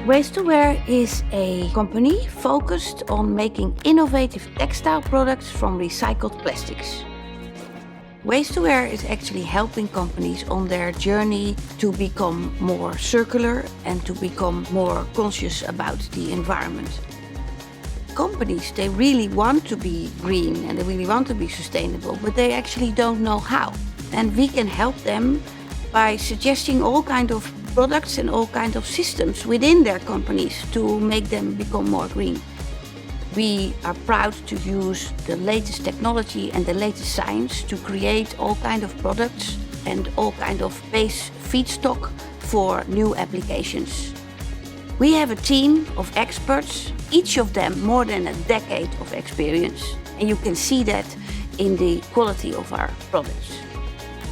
Waste2Wear is a company focused on making innovative textile products from recycled plastics. Waste2Wear is actually helping companies on their journey to become more circular and to become more conscious about the environment. Companies, they really want to be green and they really want to be sustainable, but they actually don't know how. And we can help them by suggesting all kinds of products and all kinds of systems within their companies to make them become more green. We are proud to use the latest technology and the latest science to create all kinds of products and all kinds of base feedstock for new applications. We have a team of experts, each of them more than a decade of experience, and you can see that in the quality of our products.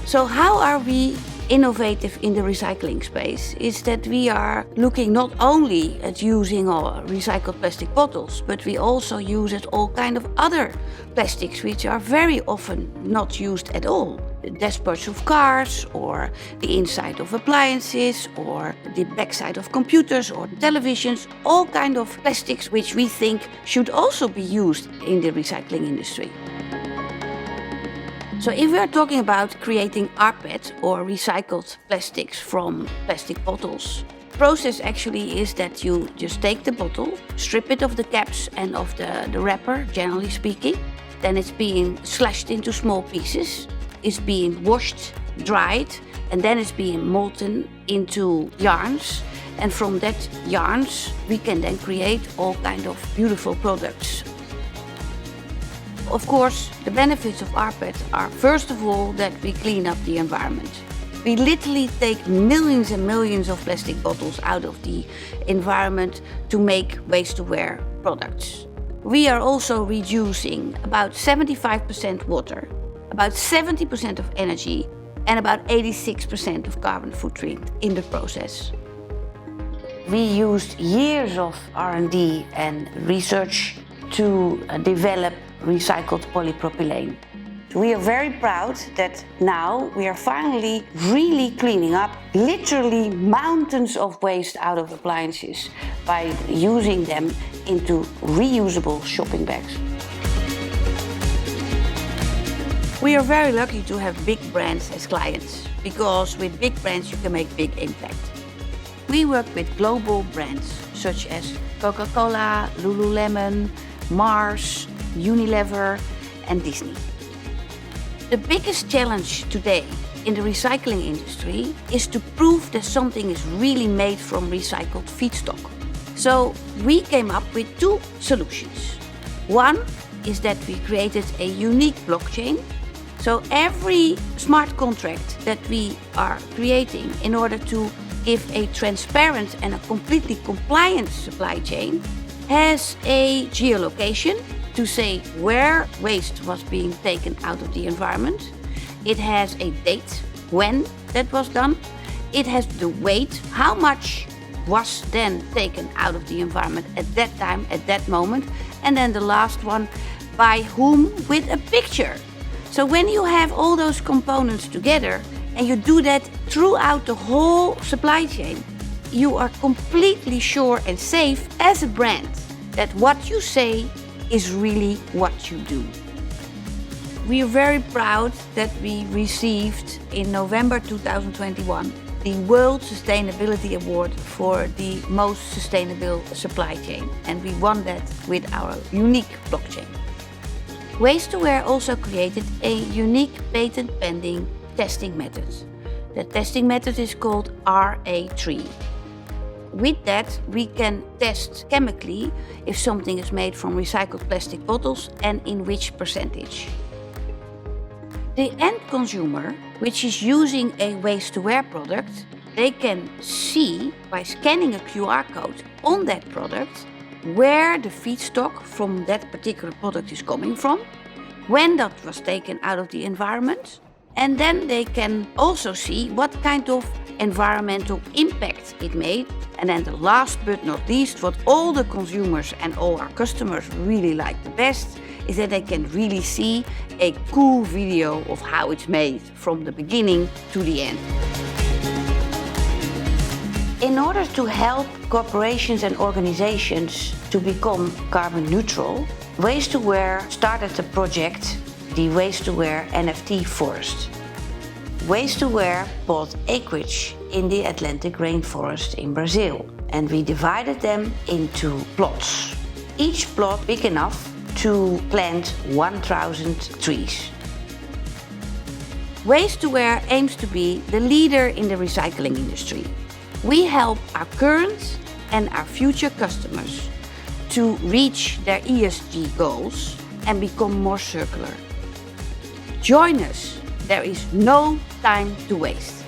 So how are we innovative in the recycling space? Is that we are looking not only at using our recycled plastic bottles, but we also use at all kinds of other plastics which are very often not used at all. The dashboards of cars, or the inside of appliances, or the backside of computers or televisions, all kinds of plastics which we think should also be used in the recycling industry. So if we are talking about creating rPET or recycled plastics from plastic bottles, the process actually is that you just take the bottle, strip it of the caps and of the wrapper, generally speaking. Then it's being slashed into small pieces. It's being washed, dried, and then it's being molten into yarns. And from that yarns, we can then create all kinds of beautiful products. Of course, the benefits of rPET are, first of all, that we clean up the environment. We literally take millions and millions of plastic bottles out of the environment to make Waste2Wear products. We are also reducing about 75% water, about 70% of energy, and about 86% of carbon footprint in the process. We used years of R&D and research to develop recycled polypropylene. We are very proud that now we are finally really cleaning up literally mountains of waste out of appliances by using them into reusable shopping bags. We are very lucky to have big brands as clients, because with big brands you can make big impact. We work with global brands such as Coca-Cola, Lululemon, Mars, Unilever and Disney. The biggest challenge today in the recycling industry is to prove that something is really made from recycled feedstock. So we came up with two solutions. One is that we created a unique blockchain. So every smart contract that we are creating in order to give a transparent and a completely compliant supply chain has a geolocation to say where waste was being taken out of the environment. It has a date when that was done. It has the weight, how much was then taken out of the environment at that time, at that moment. And then the last one, by whom, with a picture. So when you have all those components together and you do that throughout the whole supply chain, you are completely sure and safe as a brand that what you say is really what you do. We are very proud that we received in November 2021 the World Sustainability Award for the most sustainable supply chain, and we won that with our unique blockchain. Waste2Wear also created a unique patent-pending testing method. The testing method is called RA3. With that, we can test chemically if something is made from recycled plastic bottles and in which percentage. The end consumer, which is using a Waste2Wear product, they can see by scanning a QR code on that product where the feedstock from that particular product is coming from, when that was taken out of the environment, and then they can also see what kind of environmental impact it made. And then the last but not least, what all the consumers and all our customers really like the best, is that they can really see a cool video of how it's made from the beginning to the end. In order to help corporations and organizations to become carbon neutral, Waste2Wear started the project, the Waste2Wear NFT Forest. Waste2Wear bought acreage in the Atlantic rainforest in Brazil, and we divided them into plots. Each plot big enough to plant 1,000 trees. Waste2Wear aims to be the leader in the recycling industry. We help our current and our future customers to reach their ESG goals and become more circular. Join us. There is no time to waste.